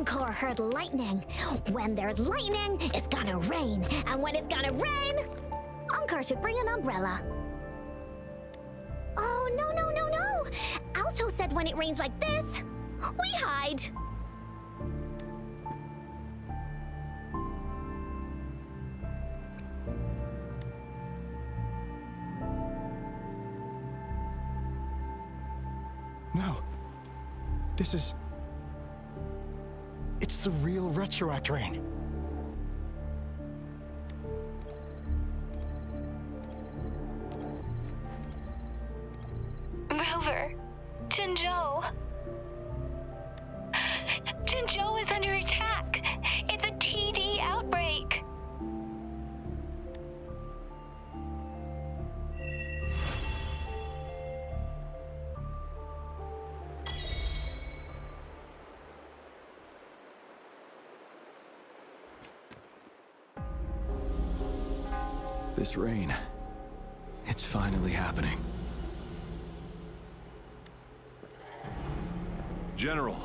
Encore heard lightning. When there's lightning, it's gonna rain. And when it's gonna rain, Encore should bring an umbrella. Oh, no. Alto said when it rains like this, we hide. No. This is... It's the real Retroact rain. Rover, Jinzhou. Jinzhou is under attack. It's a TD outbreak. This rain, it's finally happening. General.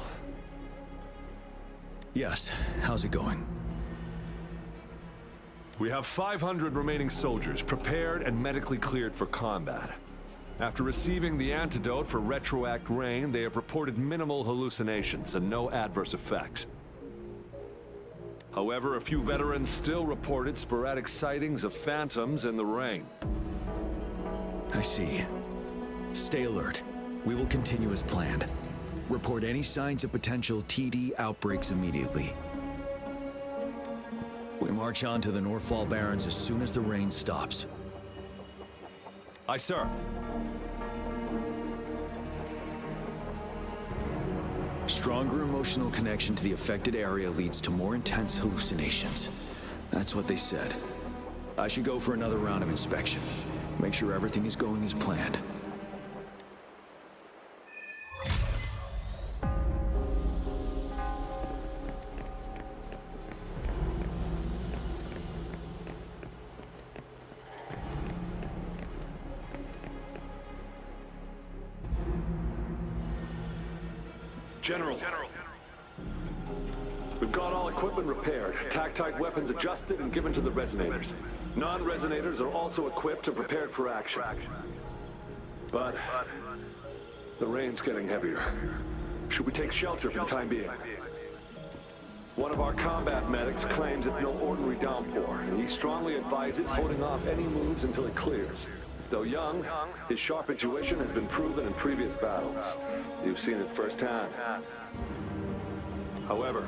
Yes, how's it going? We have 500 remaining soldiers prepared and medically cleared for combat. After receiving the antidote for Retroact rain, they have reported minimal hallucinations and no adverse effects. However, a few veterans still reported sporadic sightings of phantoms in the rain. I see. Stay alert. We will continue as planned. Report any signs of potential TD outbreaks immediately. We march on to the Northfall Barrens as soon as the rain stops. Aye, sir. Stronger emotional connection to the affected area leads to more intense hallucinations. That's what they said. I should go for another round of inspection. Make sure everything is going as planned. General. We've got all equipment repaired, tactite weapons adjusted and given to the resonators. Non-resonators are also equipped and prepared for action. But the rain's getting heavier. Should we take shelter for the time being? One of our combat medics claims it's no ordinary downpour, and he strongly advises holding off any moves until it clears. Though young, his sharp intuition has been proven in previous battles. You've seen it firsthand. However,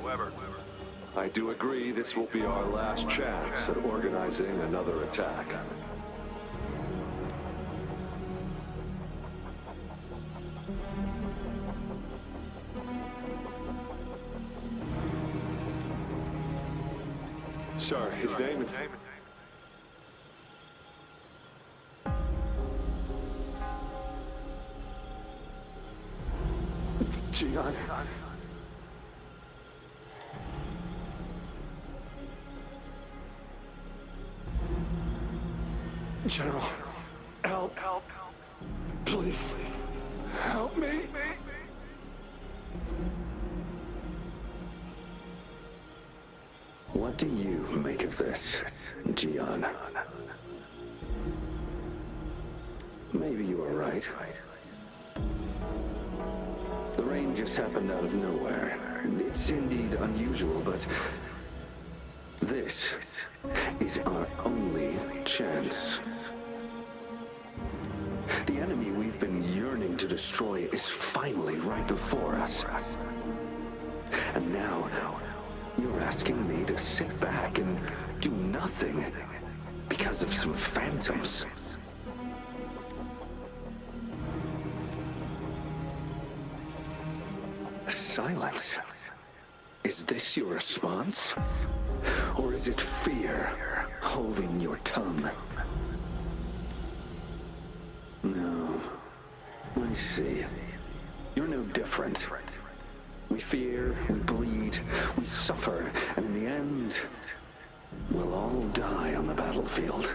I do agree this will be our last chance at organizing another attack. Sir, his name is... Jian. General, help. Please, help me. What do you make of this, Jian? Maybe you are right. The rain just happened out of nowhere. It's indeed unusual, but this is our only chance. The enemy we've been yearning to destroy is finally right before us. And now, you're asking me to sit back and do nothing because of some phantoms. Silence. Is this your response? Or is it fear holding your tongue? No. I see. You're no different. We fear, we bleed, we suffer, and in the end, we'll all die on the battlefield.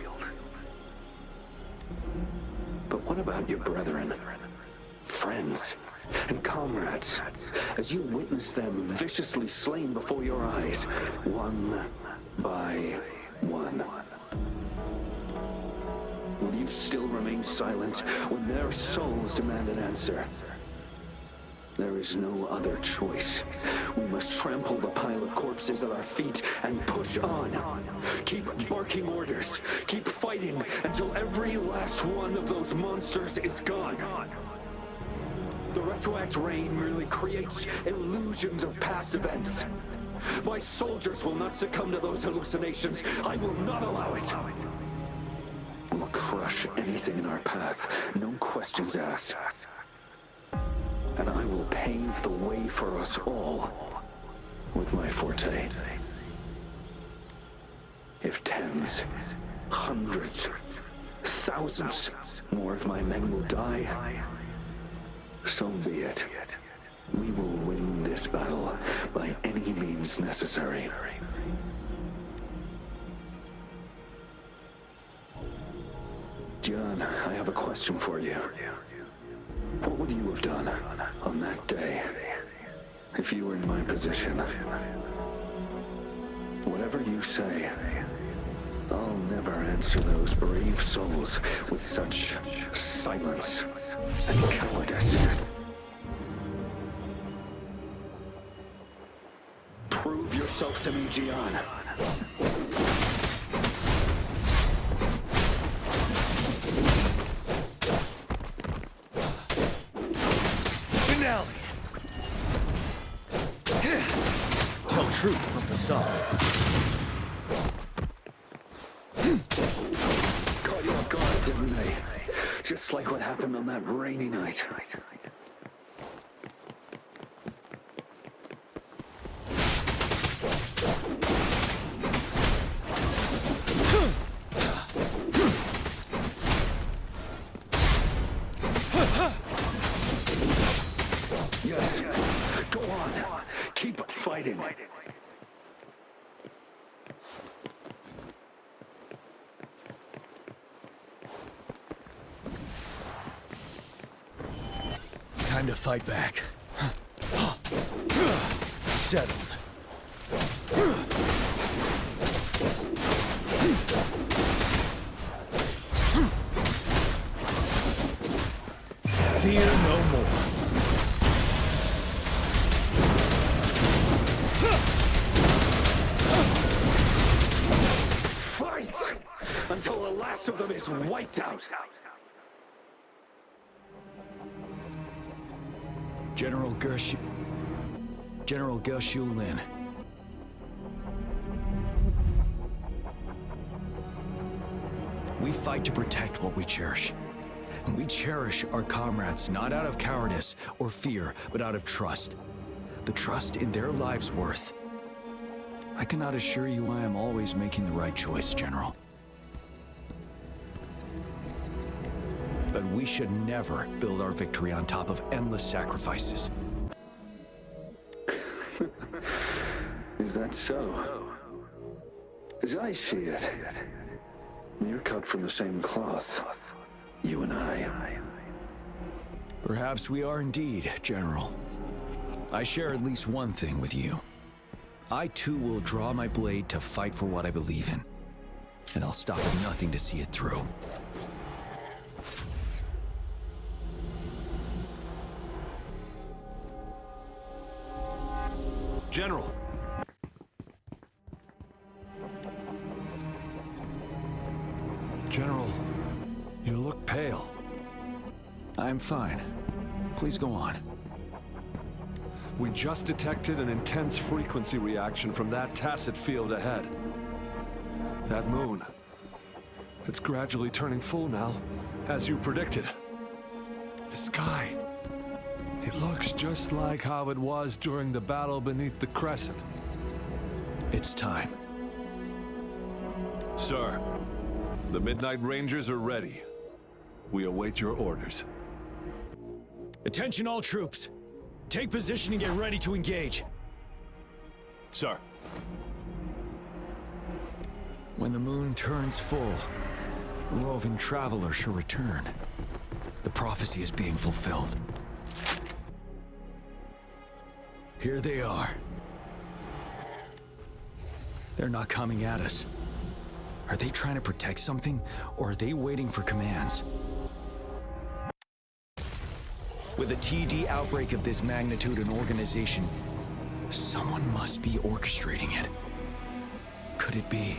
But what about your brethren, friends, and comrades, as you witness them viciously slain before your eyes, one by one. Will you still remain silent when their souls demand an answer? There is no other choice. We must trample the pile of corpses at our feet and push on. Keep barking orders. Keep fighting until every last one of those monsters is gone. The retroact rain merely creates illusions of past events. My soldiers will not succumb to those hallucinations. I will not allow it. We'll crush anything in our path, no questions asked. And I will pave the way for us all with my forte. If tens, hundreds, thousands more of my men will die, so be it. We will win this battle by any means necessary. John, I have a question for you. What would you have done on that day if you were in my position? Whatever you say, I'll never answer those brave souls with such silence and cowardice. Prove yourself to me, Gian. Finale! Tell truth from facade. Caught you off guard, didn't they? Just like what happened on that rainy night. Yes, go on. Keep fighting. Time to fight back. Settled. Fear no more. Fight until the last of them is wiped out. General Gershu Lin. We fight to protect what we cherish. And we cherish our comrades not out of cowardice or fear, but out of trust. The trust in their lives' worth. I cannot assure you I am always making the right choice, General. But we should never build our victory on top of endless sacrifices. Is that so? As I see it, you're cut from the same cloth, you and I. Perhaps we are indeed, General. I share at least one thing with you. I too will draw my blade to fight for what I believe in. And I'll stop at nothing to see it through. General! General, you look pale. I'm fine. Please go on. We just detected an intense frequency reaction from that tacit field ahead. That moon. It's gradually turning full now, as you predicted. The sky. It looks just like how it was during the battle beneath the crescent. It's time. Sir, the Midnight Rangers are ready. We await your orders. Attention all troops. Take position and get ready to engage. Sir. When the moon turns full, a roving traveler shall return. The prophecy is being fulfilled. Here they are. They're not coming at us. Are they trying to protect something, or are they waiting for commands? With a TD outbreak of this magnitude and organization, someone must be orchestrating it. Could it be?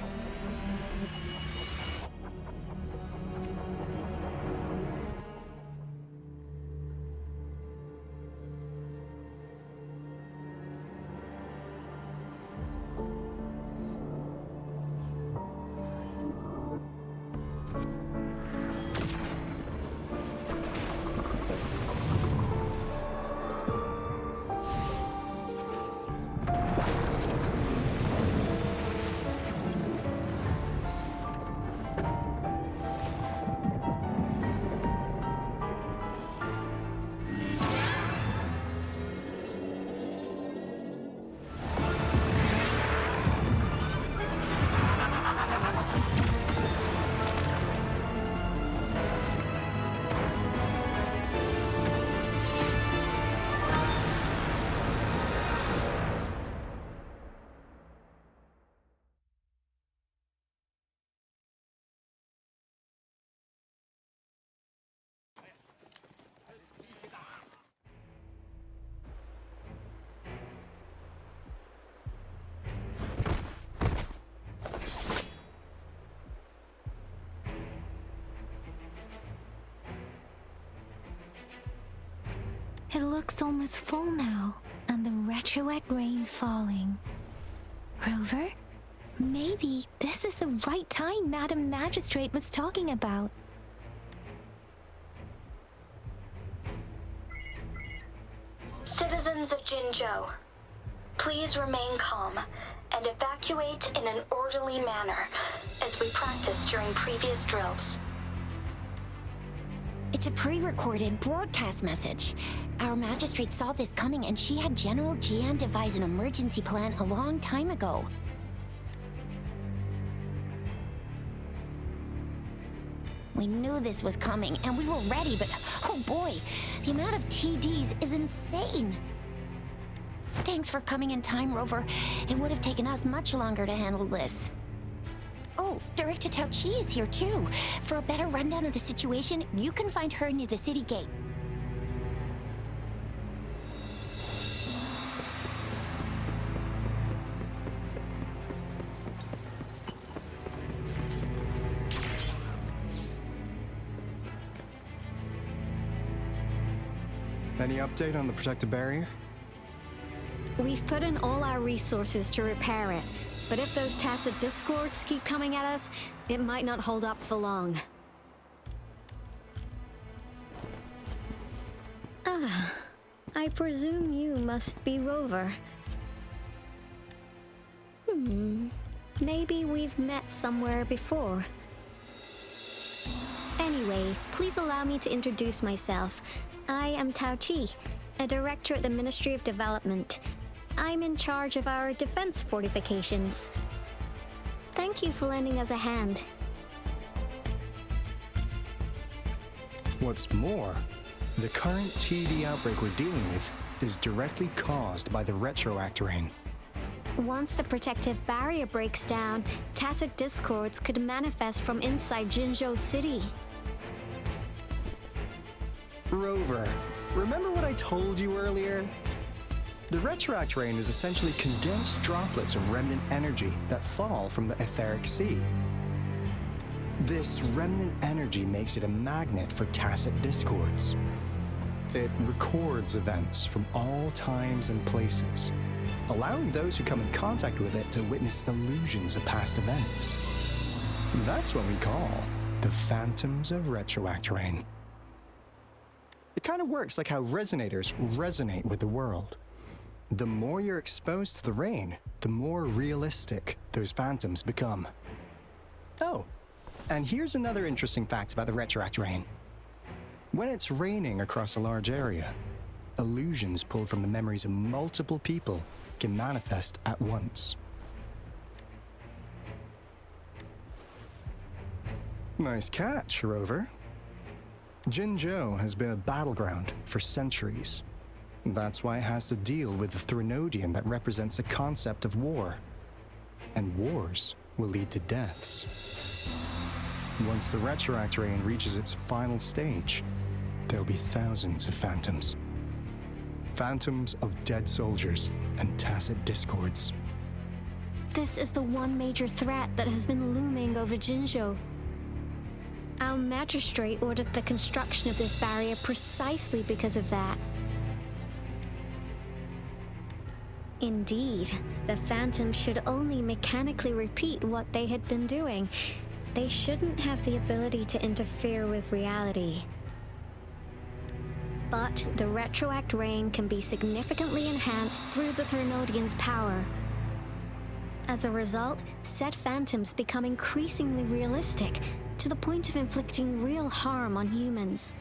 It looks almost full now, and the retroact rain falling. Rover? Maybe this is the right time Madam Magistrate was talking about. Citizens of Jinzhou, please remain calm and evacuate in an orderly manner as we practiced during previous drills. It's a pre-recorded broadcast message. Our magistrate saw this coming and she had General Jian devise an emergency plan a long time ago. We knew this was coming and we were ready, but oh boy, the amount of TDs is insane. Thanks for coming in time, Rover. It would have taken us much longer to handle this. Oh, Director Tao Chi is here too. For a better rundown of the situation, you can find her near the city gate. Any update on the protective barrier? We've put in all our resources to repair it, but if those tacit discords keep coming at us, it might not hold up for long. Ah, I presume you must be Rover. Maybe we've met somewhere before. Anyway, please allow me to introduce myself. I am Tao Chi, a director at the Ministry of Development. I'm in charge of our defense fortifications. Thank you for lending us a hand. What's more, the current TD outbreak we're dealing with is directly caused by the retroact rain. Once the protective barrier breaks down, tacit discords could manifest from inside Jinzhou City. Rover, remember what I told you earlier? The retroact rain is essentially condensed droplets of remnant energy that fall from the etheric sea. This remnant energy makes it a magnet for tacit discords. It records events from all times and places, allowing those who come in contact with it to witness illusions of past events. That's what we call the phantoms of retroact rain. It kind of works like how resonators resonate with the world. The more you're exposed to the rain, the more realistic those phantoms become. Oh, and here's another interesting fact about the retroact rain. When it's raining across a large area, illusions pulled from the memories of multiple people can manifest at once. Nice catch, Rover. Jinzhou has been a battleground for centuries. That's why it has to deal with the Threnodian that represents the concept of war. And wars will lead to deaths. Once the Retroact Rain reaches its final stage, there'll be thousands of phantoms. Phantoms of dead soldiers and tacit discords. This is the one major threat that has been looming over Jinzhou. Our magistrate ordered the construction of this barrier precisely because of that. Indeed, the Phantoms should only mechanically repeat what they had been doing. They shouldn't have the ability to interfere with reality. But the Retroact Rain can be significantly enhanced through the Threnodian's power. As a result, said Phantoms become increasingly realistic, to the point of inflicting real harm on humans.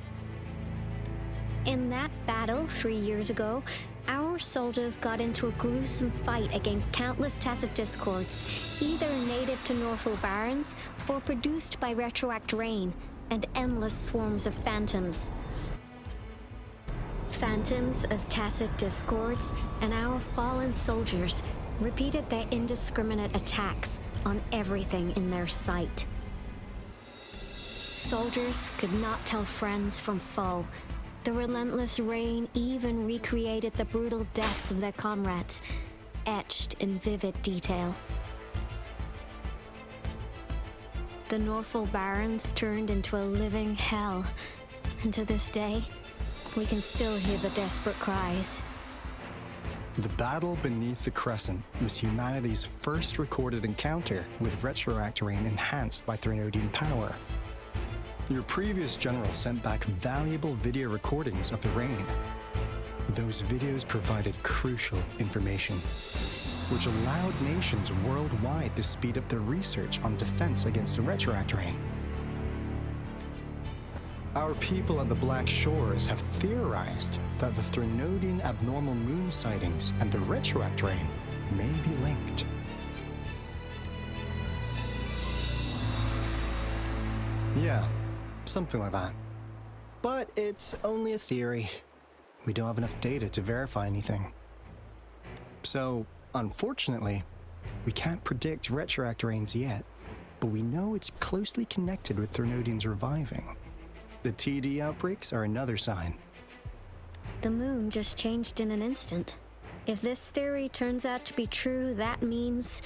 In that battle 3 years ago, our soldiers got into a gruesome fight against countless tacit discords, either native to Northwell Barrens or produced by Retroact Rain and endless swarms of phantoms. Phantoms of tacit discords and our fallen soldiers repeated their indiscriminate attacks on everything in their sight. Soldiers could not tell friends from foe. The relentless rain even recreated the brutal deaths of their comrades, etched in vivid detail. The Northwell Barrens turned into a living hell, and to this day, we can still hear the desperate cries. The battle beneath the Crescent was humanity's first recorded encounter with Retroact Rain enhanced by Threnodian power. Your previous general sent back valuable video recordings of the rain. Those videos provided crucial information, which allowed nations worldwide to speed up their research on defense against the Retroact Rain. Our people at the Black Shores have theorized that the Threnodian abnormal moon sightings and the Retroact Rain may be linked. Yeah, something like that. But it's only a theory. We don't have enough data to verify anything. So, unfortunately, we can't predict Retroact Rains yet, but we know it's closely connected with Threnodians reviving. The TD outbreaks are another sign. The moon just changed in an instant. If this theory turns out to be true, that means...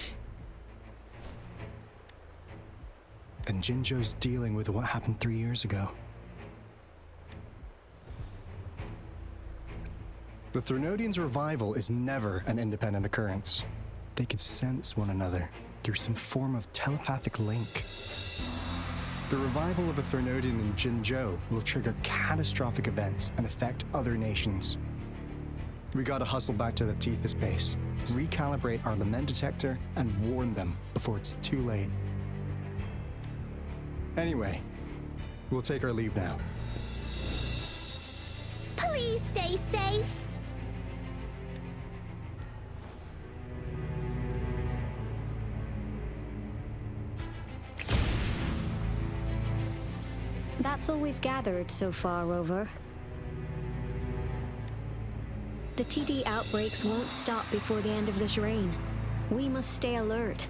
And Jinzhou's dealing with what happened 3 years ago. The Threnodians' revival is never an independent occurrence. They could sense one another through some form of telepathic link. The revival of a Threnodian in Jinzhou will trigger catastrophic events and affect other nations. We gotta hustle back to the Tethys base, recalibrate our lament detector, and warn them before it's too late. Anyway, we'll take our leave now. Please stay safe. That's all we've gathered so far, Rover. The TD outbreaks won't stop before the end of this reign. We must stay alert.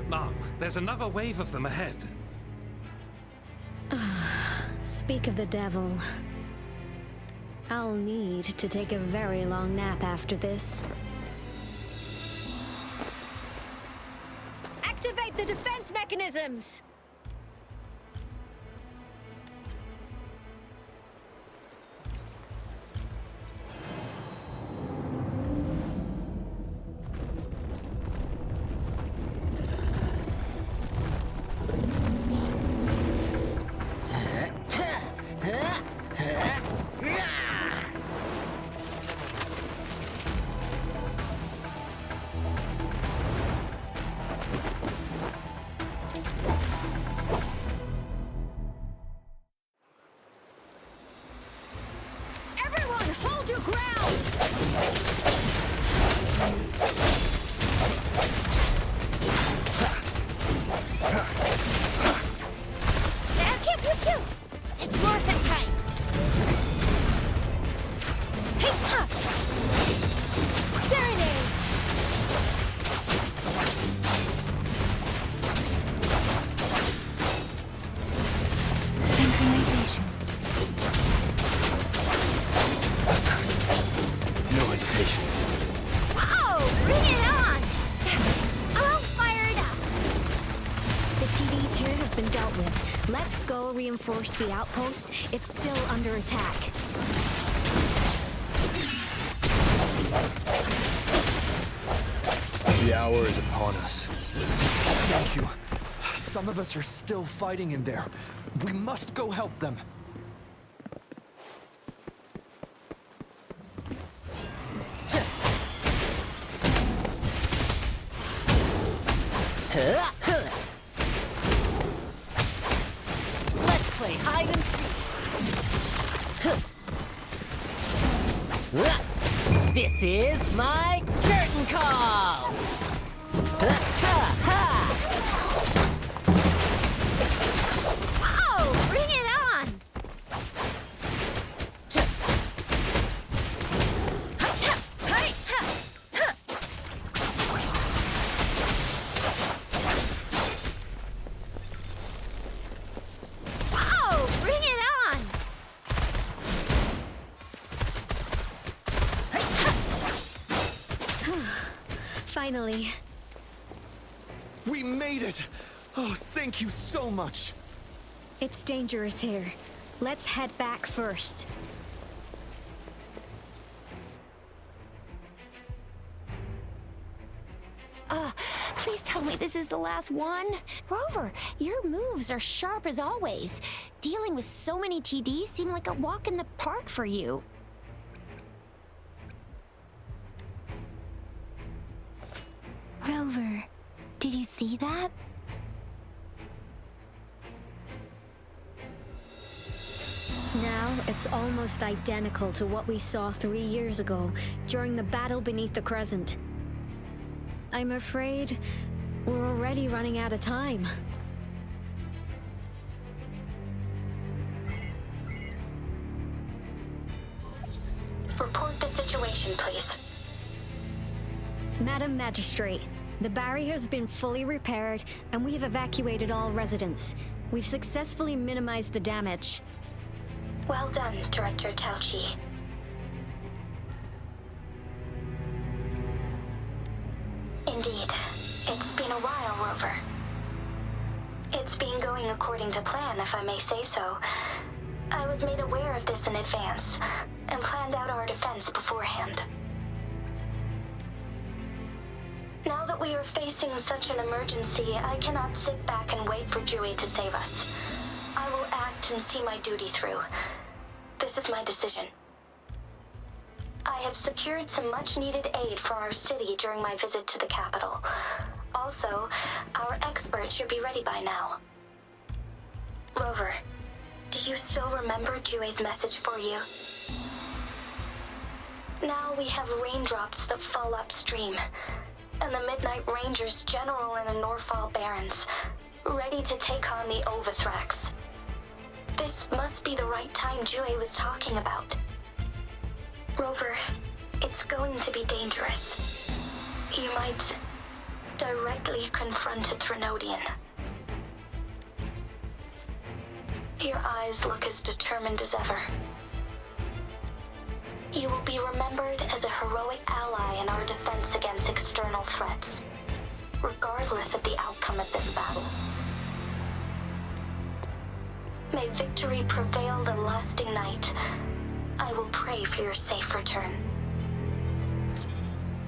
Mom, there's another wave of them ahead. Speak of the devil. I'll need to take a very long nap after this. Activate the defense mechanisms! here have been dealt with. Let's go reinforce the outpost. It's still under attack. The hour is upon us. Thank you. Some of us are still fighting in there. We must go help them. Let's play hide and seek. This is my curtain call. Oh, bring it on! Oh, bring it on! Finally. We made it! Oh, thank you so much! It's dangerous here. Let's head back first. Please tell me this is the last one. Rover, your moves are sharp as always. Dealing with so many TDs seemed like a walk in the park for you. Rover, did you see that? Now, it's almost identical to what we saw 3 years ago during the battle beneath the Crescent. I'm afraid we're already running out of time. Report the situation, please. Madam Magistrate, the barrier has been fully repaired and we have evacuated all residents. We've successfully minimized the damage. Well done, Director Tauchi. Indeed. It's been a while, Rover. It's been going according to plan, if I may say so. I was made aware of this in advance, and planned out our defense beforehand. Now that we are facing such an emergency, I cannot sit back and wait for Dewey to save us. I will act and see my duty through. This is my decision. I have secured some much-needed aid for our city during my visit to the capital. Also, our expert should be ready by now. Rover, do you still remember Dewey's message for you? Now we have raindrops that fall upstream, and the Midnight Rangers General in the Norfall Barrens, ready to take on the Overthrax. This must be the right time Dewey was talking about. Rover, it's going to be dangerous. You might directly confront a Trinodian. Your eyes look as determined as ever. You will be remembered as a heroic ally in our defense against external threats, regardless of the outcome of this battle. May victory prevail the lasting night. I will pray for your safe return.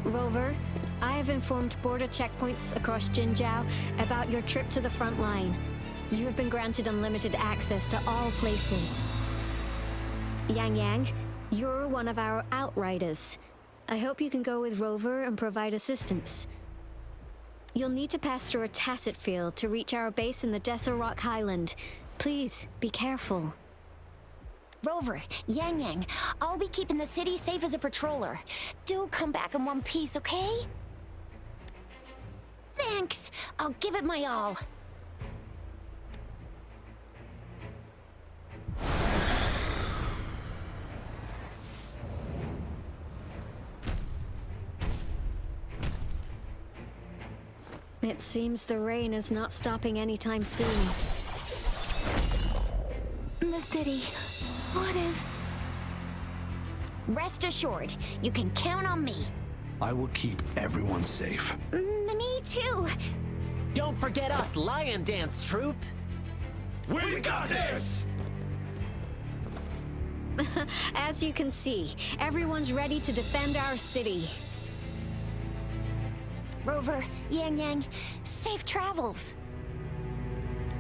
Rover, I have informed border checkpoints across Jinjiao about your trip to the front line. You have been granted unlimited access to all places. Yang Yang, you're one of our outriders. I hope you can go with Rover and provide assistance. You'll need to pass through a tacit field to reach our base in the Desert Rock Highland. Please, be careful. Rover, Yang Yang, I'll be keeping the city safe as a patroller. Do come back in one piece, okay? Thanks. I'll give it my all. It seems the rain is not stopping anytime soon. The city. What if... Rest assured, you can count on me. I will keep everyone safe. Me too. Don't Don't forget us, Lion Dance Troop! We got this! As you can see, everyone's ready to defend our city. Rover, Yang Yang, safe travels.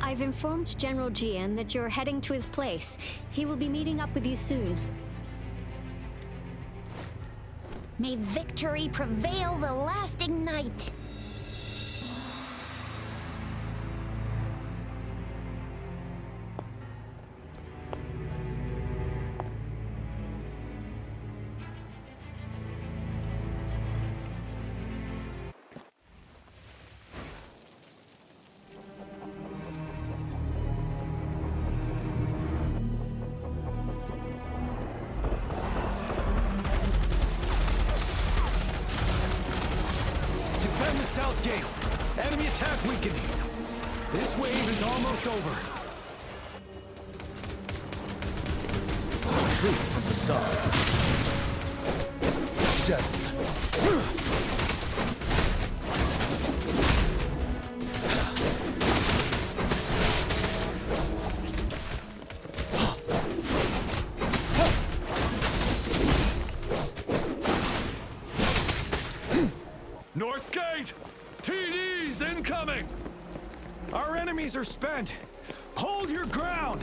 I've informed General Jian that you're heading to his place. He will be meeting up with you soon. May victory prevail the lasting night. Defend the south gate. Enemy attack weakening. This wave is almost over. Retreat from the sun. Settled. North Gate! TDs incoming! Our enemies are spent. Hold your ground.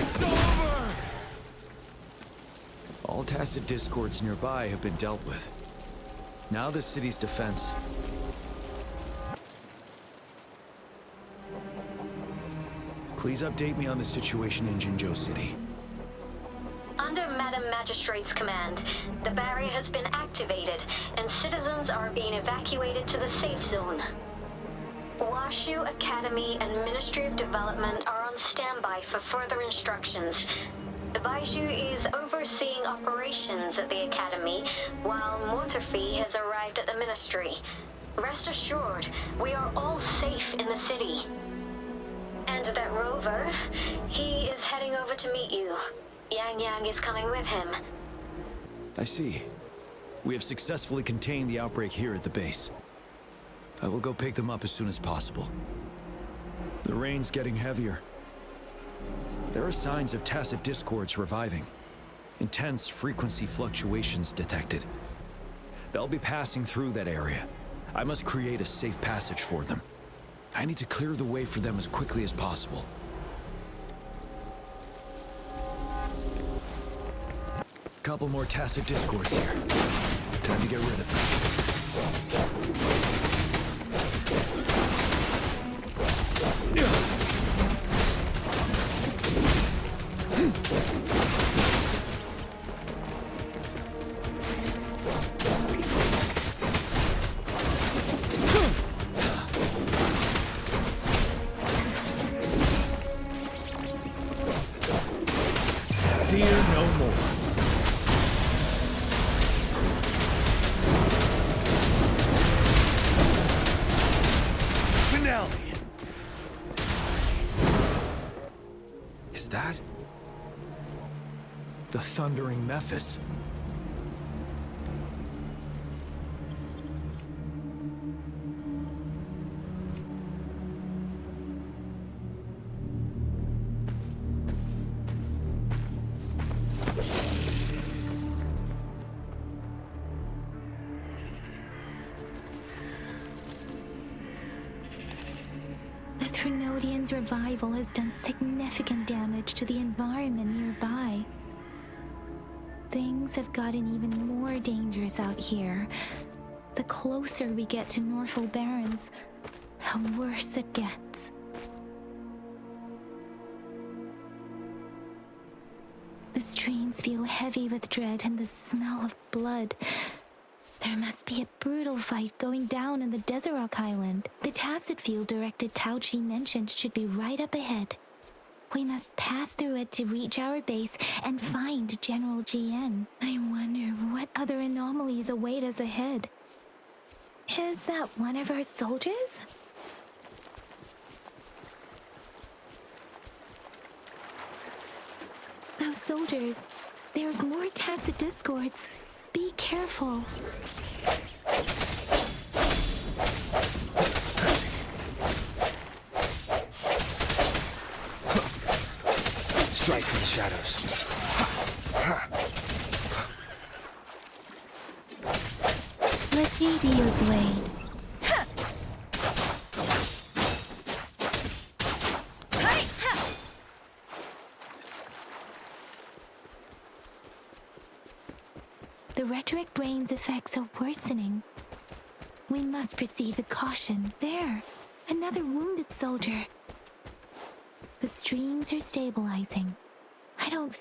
It's over! All tacit discords nearby have been dealt with. Now the city's defense. Please update me on the situation in Jinzhou City. Under Madam Magistrate's command, the barrier has been activated, and citizens are being evacuated to the safe zone. Washu Academy and Ministry of Development are on standby for further instructions. Baiju is overseeing operations at the Academy, while Mortherfee has arrived at the Ministry. Rest assured, we are all safe in the city. And that Rover, he is heading over to meet you. Yang Yang is coming with him. I see. We have successfully contained the outbreak here at the base. I will go pick them up as soon as possible. The rain's getting heavier. There are signs of tacit discords reviving. Intense frequency fluctuations detected. They'll be passing through that area. I must create a safe passage for them. I need to clear the way for them as quickly as possible. Couple more tacit discords here. Time to get rid of them. Fear no more. Finale. Is that the thundering Memphis? The Trinodian's revival has done significant damage to the environment nearby. Things have gotten even more dangerous out here. The closer we get to Norfolk Barrens, the worse it gets. The streams feel heavy with dread and the smell of blood. There must be a brutal fight going down in the Desert Rock Island. The tacit field directed Tao Chi mentioned should be right up ahead. We must pass through it to reach our base and find General Jian. I wonder what other anomalies await us ahead. Is that one of our soldiers? Those soldiers, There's more tacit discords. Be careful. Strike from the shadows. Let me be your blade. The retroact rain's effects are worsening. We must proceed with caution. There, another wounded soldier. The streams are stabilizing. I don't...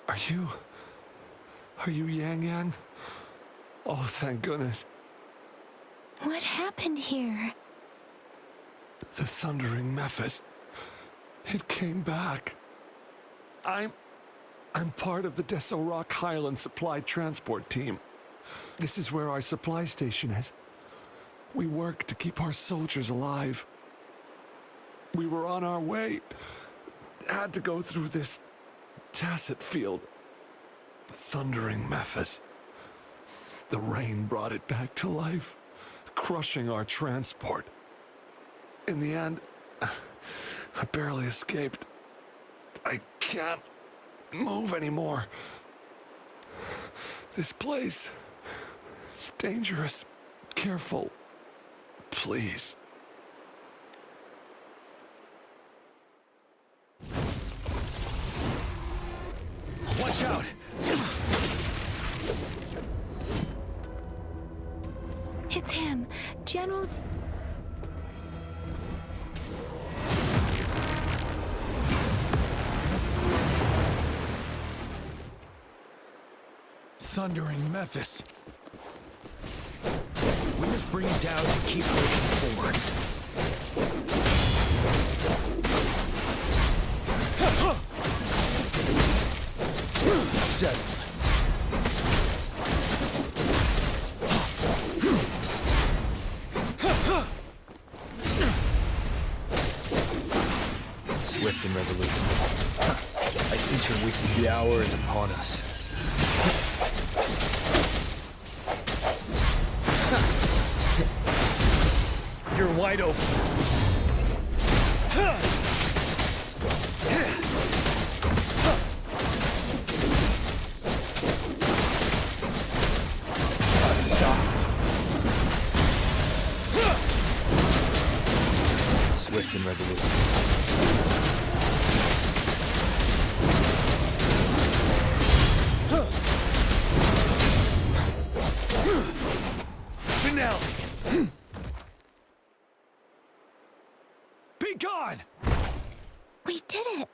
Are you Yang Yang? Oh, thank goodness. What happened here? The thundering Memphis. It came back. I'm part of the Deso Rock Highland Supply Transport Team. This is where our supply station is. We work to keep our soldiers alive. We were on our way. Had to go through this tacit field. Thundering Memphis. The rain brought it back to life, crushing our transport. In the end, I barely escaped. I can't move anymore. This place is dangerous. Careful. Please. Watch out! It's him, General... Thundering Memphis. We must bring it down to keep pushing forward. Settled. Swift and resolute. I sense your weak. The hour is upon us. You're wide open. Stop. Swift and resolute. Finale. Be gone! We did it!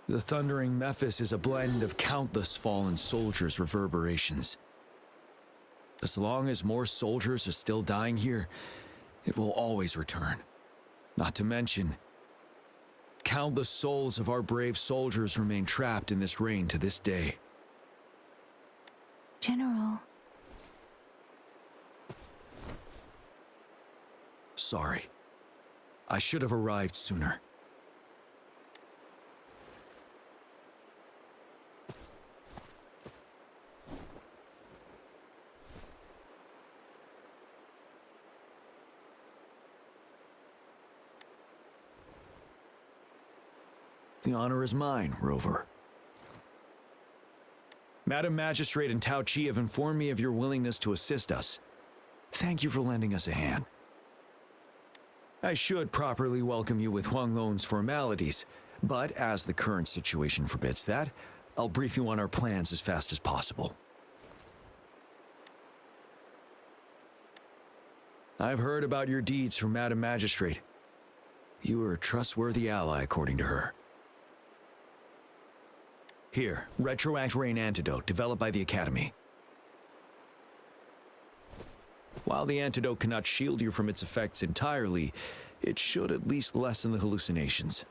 The thundering Memphis is a blend of countless fallen soldiers' reverberations. As long as more soldiers are still dying here, it will always return. Not to mention, countless souls of our brave soldiers remain trapped in this rain to this day. General... Sorry. I should have arrived sooner. The honor is mine, Rover. Madam Magistrate and Tao Chi have informed me of your willingness to assist us. Thank you for lending us a hand. I should properly welcome you with Huang Lon's formalities, but as the current situation forbids that, I'll brief you on our plans as fast as possible. I've heard about your deeds from Madam Magistrate. You are a trustworthy ally, according to her. Here, Retroact Rain Antidote, developed by the Academy. While the antidote cannot shield you from its effects entirely, it should at least lessen the hallucinations.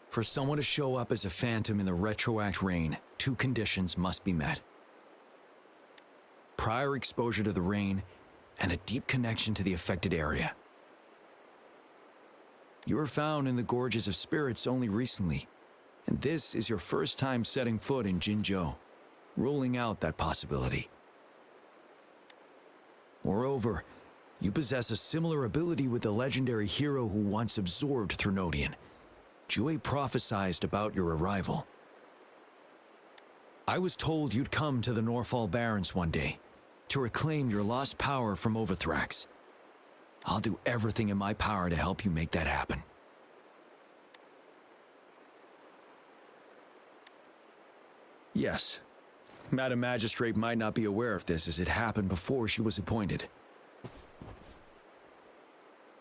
For someone to show up as a phantom in the Retroact Rain, 2 conditions must be met. Prior exposure to the rain, and a deep connection to the affected area. You were found in the Gorges of Spirits only recently, and this is your first time setting foot in Jinzhou, ruling out that possibility. Moreover, you possess a similar ability with the legendary hero who once absorbed Threnodian. Jue prophesied about your arrival. I was told you'd come to the Norfall Barrens one day to reclaim your lost power from Overthrax. I'll do everything in my power to help you make that happen. Yes, Madam Magistrate might not be aware of this as it happened before she was appointed.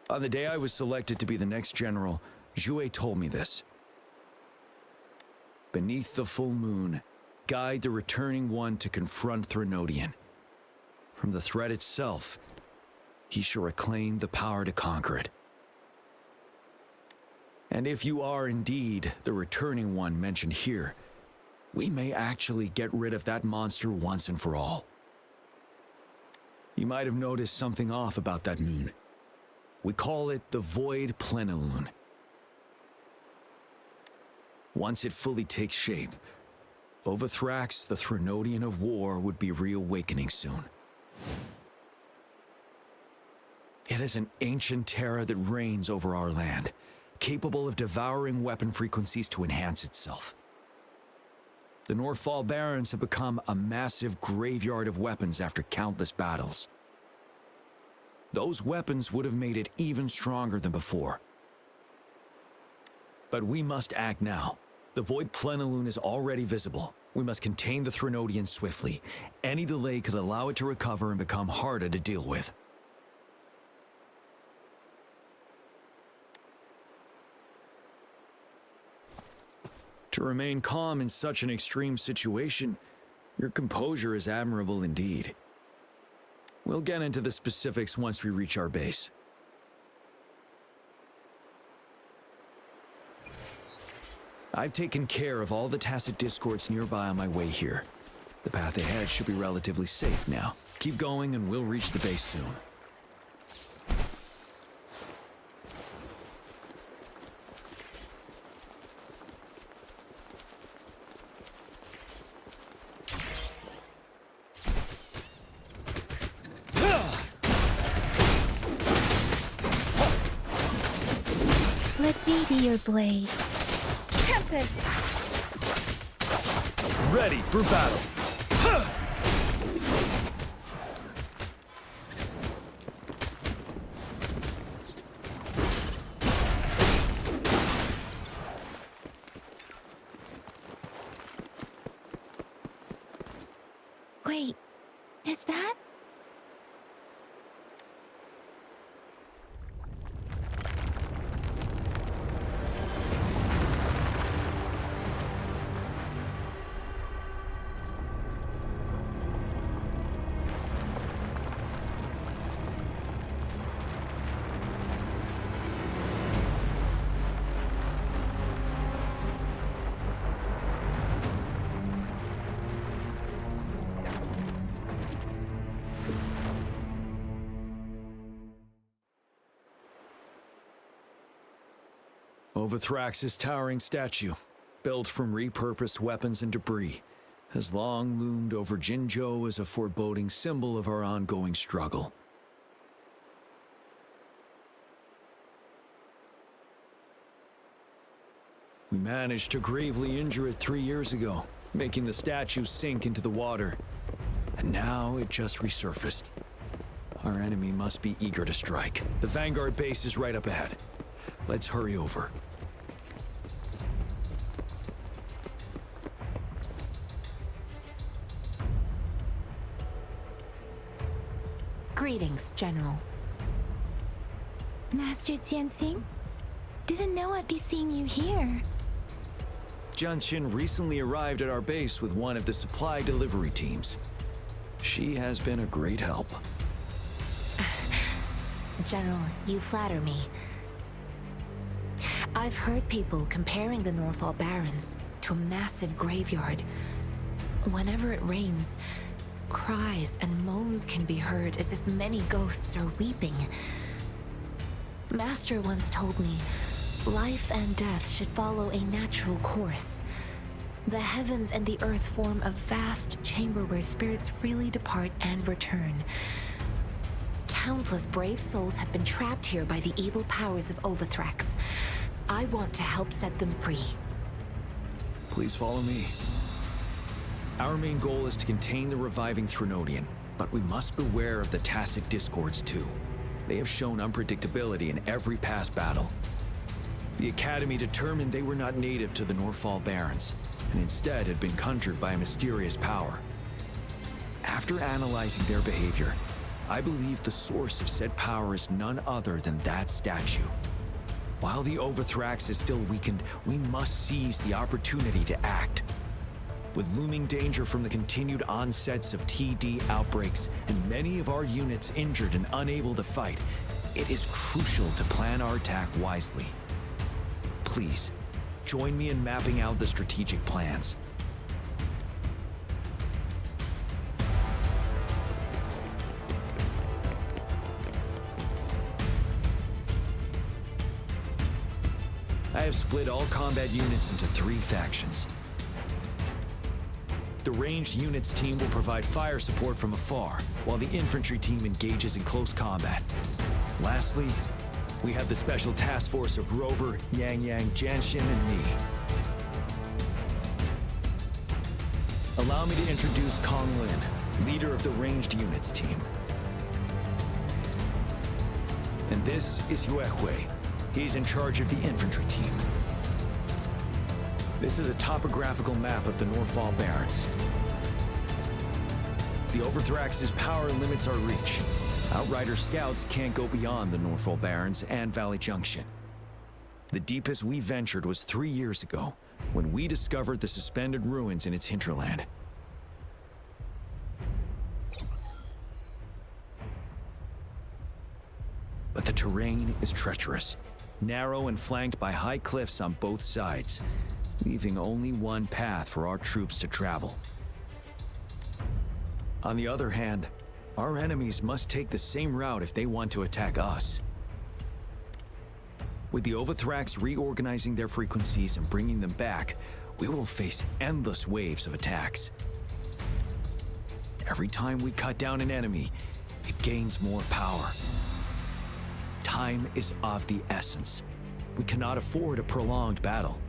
On the day I was selected to be the next general, Jue told me this. Beneath the full moon, guide the returning one to confront Threnodian. From the threat itself, he shall reclaim the power to conquer it. And if you are indeed the returning one mentioned here, we may actually get rid of that monster once and for all. You might have noticed something off about that moon. We call it the Void Plenilune. Once it fully takes shape, Overthrax, the Threnodian of War, would be reawakening soon. It is an ancient terror that reigns over our land, capable of devouring weapon frequencies to enhance itself. The Norfall Barrens have become a massive graveyard of weapons after countless battles. Those weapons would have made it even stronger than before. But we must act now. The Void Plenilune is already visible. We must contain the Threnodian swiftly. Any delay could allow it to recover and become harder to deal with. To remain calm in such an extreme situation, your composure is admirable indeed. We'll get into the specifics once we reach our base. I've taken care of all the tacit discords nearby on my way here. The path ahead should be relatively safe now. Keep going and we'll reach the base soon. Let me be your blade. Tempest! Ready for battle! Wait, is that? Overthrax's towering statue, built from repurposed weapons and debris, has long loomed over Jinzhou as a foreboding symbol of our ongoing struggle. We managed to gravely injure it 3 years ago, making the statue sink into the water. And now it just resurfaced. Our enemy must be eager to strike. The Vanguard base is right up ahead. Let's hurry over. Greetings, General. Master Jianxing? Didn't know I'd be seeing you here. Jianqin recently arrived at our base with one of the supply delivery teams. She has been a great help. General, you flatter me. I've heard people comparing the Norfall Barrens to a massive graveyard. Whenever it rains, cries and moans can be heard as if many ghosts are weeping. Master once told me Life and death should follow a natural course. The heavens and the earth form a vast chamber where spirits freely depart and return. Countless brave souls have been trapped here by the evil powers of Wuthering. I want to help set them free. Please follow me. Our main goal is to contain the reviving Threnodian, but we must beware of the Tacit Discords too. They have shown unpredictability in every past battle. The Academy determined they were not native to the Norfall Barrens, and instead had been conjured by a mysterious power. After analyzing their behavior, I believe the source of said power is none other than that statue. While the Overthrax is still weakened, we must seize the opportunity to act. With looming danger from the continued onsets of TD outbreaks and many of our units injured and unable to fight, it is crucial to plan our attack wisely. Please, join me in mapping out the strategic plans. I have split all combat units into 3 factions. The ranged units team will provide fire support from afar, while the infantry team engages in close combat. Lastly, we have the special task force of Rover, Yang Yang, Janshin, and me. Allow me to introduce Kong Lin, leader of the ranged units team. And this is Yue Hui. He's in charge of the infantry team. This is a topographical map of the Norfall Barrens. The Overthrax's power limits our reach. Outrider scouts can't go beyond the Norfall Barrens and Valley Junction. The deepest we ventured was 3 years ago, when we discovered the suspended ruins in its hinterland. But the terrain is treacherous, narrow and flanked by high cliffs on both sides, leaving only one path for our troops to travel. On the other hand, our enemies must take the same route if they want to attack us. With the Overthrax reorganizing their frequencies and bringing them back, we will face endless waves of attacks. Every time we cut down an enemy, it gains more power. Time is of the essence. We cannot afford a prolonged battle.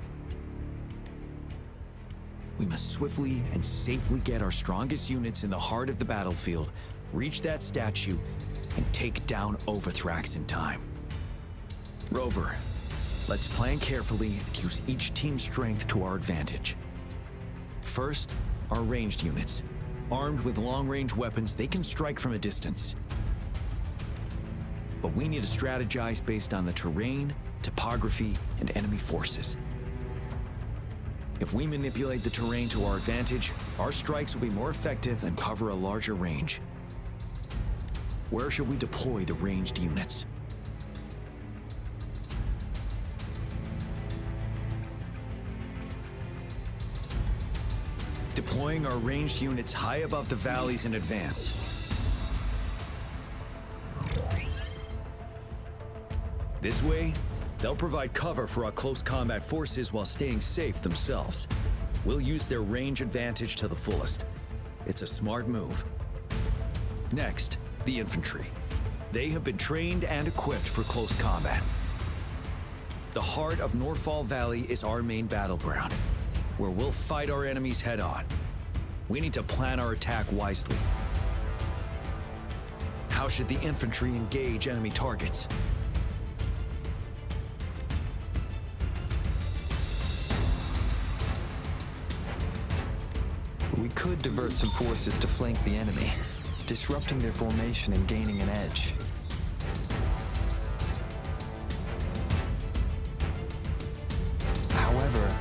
We must swiftly and safely get our strongest units in the heart of the battlefield, reach that statue, and take down Overthrax in time. Rover, let's plan carefully and use each team's strength to our advantage. First, our ranged units. Armed with long-range weapons, they can strike from a distance. But we need to strategize based on the terrain, topography, and enemy forces. If we manipulate the terrain to our advantage, our strikes will be more effective and cover a larger range. Where should we deploy the ranged units? Deploying our ranged units high above the valleys in advance. This way, they'll provide cover for our close combat forces while staying safe themselves. We'll use their range advantage to the fullest. It's a smart move. Next, the infantry. They have been trained and equipped for close combat. The heart of Norfall Valley is our main battleground, where we'll fight our enemies head-on. We need to plan our attack wisely. How should the infantry engage enemy targets? We could divert some forces to flank the enemy, disrupting their formation and gaining an edge. However,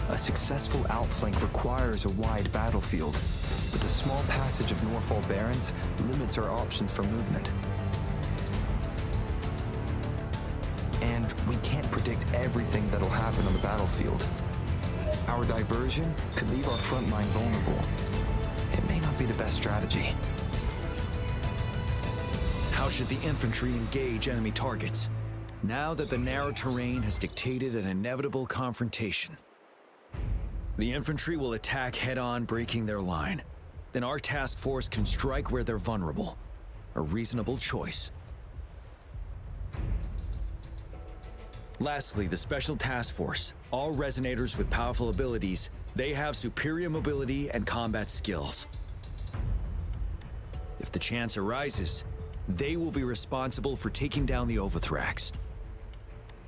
a successful outflank requires a wide battlefield, but the small passage of Norfall Barrens limits our options for movement. And we can't predict everything that'll happen on the battlefield. Our diversion could leave our front line vulnerable. It may not be the best strategy. How should the infantry engage enemy targets? Now that the narrow terrain has dictated an inevitable confrontation, the infantry will attack head-on, breaking their line. Then our task force can strike where they're vulnerable. A reasonable choice. Lastly, the Special Task Force. All resonators with powerful abilities, they have superior mobility and combat skills. If the chance arises, they will be responsible for taking down the Overthrax.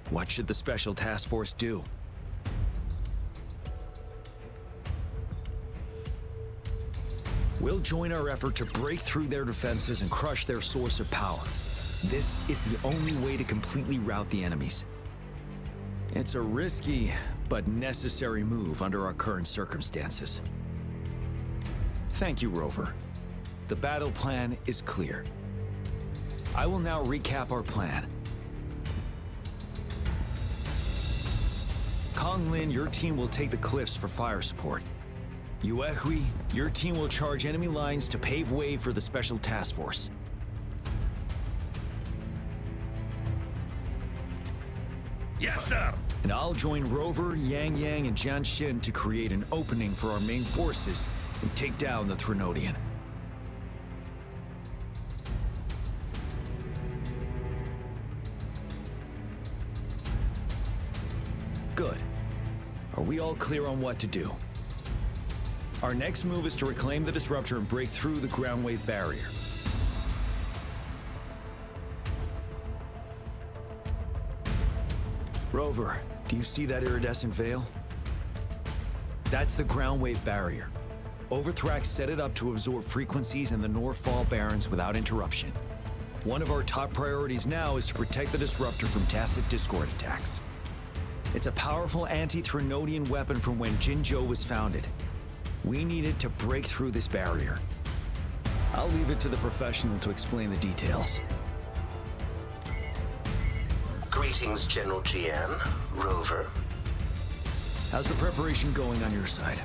What should the Special Task Force do? We'll join our effort to break through their defenses and crush their source of power. This is the only way to completely rout the enemies. It's a risky, but necessary move under our current circumstances. Thank you, Rover. The battle plan is clear. I will now recap our plan. Kong Lin, your team will take the cliffs for fire support. Yuehui, your team will charge enemy lines to pave way for the Special Task Force. Yes, sir! And I'll join Rover, Yang Yang, and Jian Xin to create an opening for our main forces and take down the Threnodian. Good. Are we all clear on what to do? Our next move is to reclaim the Disruptor and break through the ground wave barrier. Rover, do you see that iridescent veil? That's the ground wave barrier. Overthrax set it up to absorb frequencies in the Northfall Barrens without interruption. One of our top priorities now is to protect the Disruptor from Tacit Discord attacks. It's a powerful anti-Threnodian weapon from when Jinzhou was founded. We needed to break through this barrier. I'll leave it to the professional to explain the details. Greetings, General Jian, Rover. How's the preparation going on your side?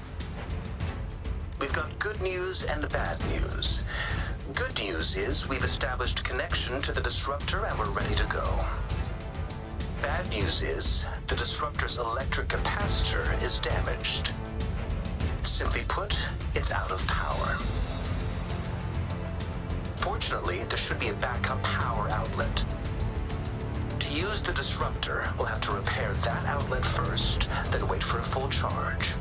We've got good news and bad news. Good news is we've established connection to the Disruptor and we're ready to go. Bad news is the Disruptor's electric capacitor is damaged. Simply put, it's out of power. Fortunately, there should be a backup power outlet. To use the Disruptor, we'll have to repair that outlet first, then wait for a full charge.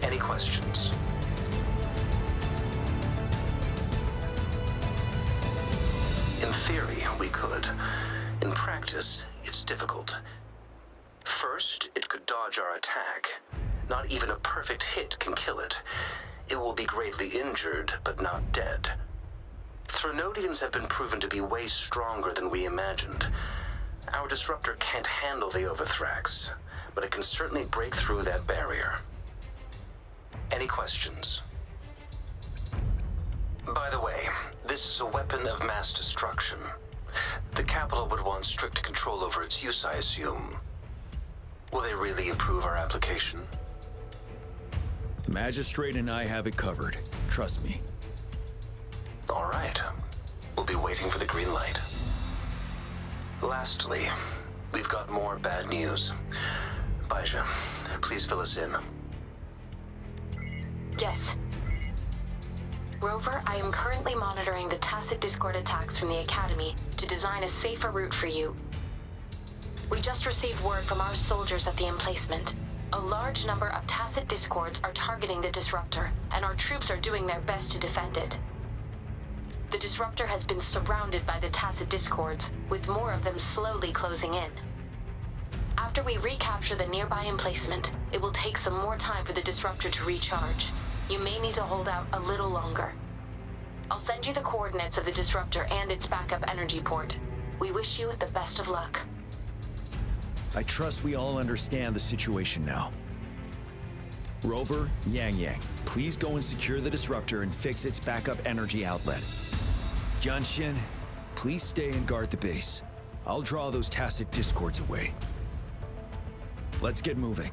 Any questions? In theory, we could. In practice, it's difficult. First, it could dodge our attack. Not even a perfect hit can kill it. It will be gravely injured, but not dead. Threnodians have been proven to be way stronger than we imagined. Our Disruptor can't handle the Overthrax, but it can certainly break through that barrier. Any questions? By the way, this is a weapon of mass destruction. The capital would want strict control over its use, I assume. Will they really approve our application? The Magistrate and I have it covered. Trust me. All right. We'll be waiting for the green light. Lastly, we've got more bad news. Baizha, please fill us in. Yes. Rover, I am currently monitoring the Tacit Discord attacks from the Academy to design a safer route for you. We just received word from our soldiers at the emplacement. A large number of Tacit Discords are targeting the Disruptor, and our troops are doing their best to defend it. The Disruptor has been surrounded by the Tacit Discords, with more of them slowly closing in. After we recapture the nearby emplacement, it will take some more time for the Disruptor to recharge. You may need to hold out a little longer. I'll send you the coordinates of the Disruptor and its backup energy port. We wish you the best of luck. I trust we all understand the situation now. Rover, Yang Yang, please go and secure the Disruptor and fix its backup energy outlet. Jian Xin, please stay and guard the base. I'll draw those Tacit Discords away. Let's get moving.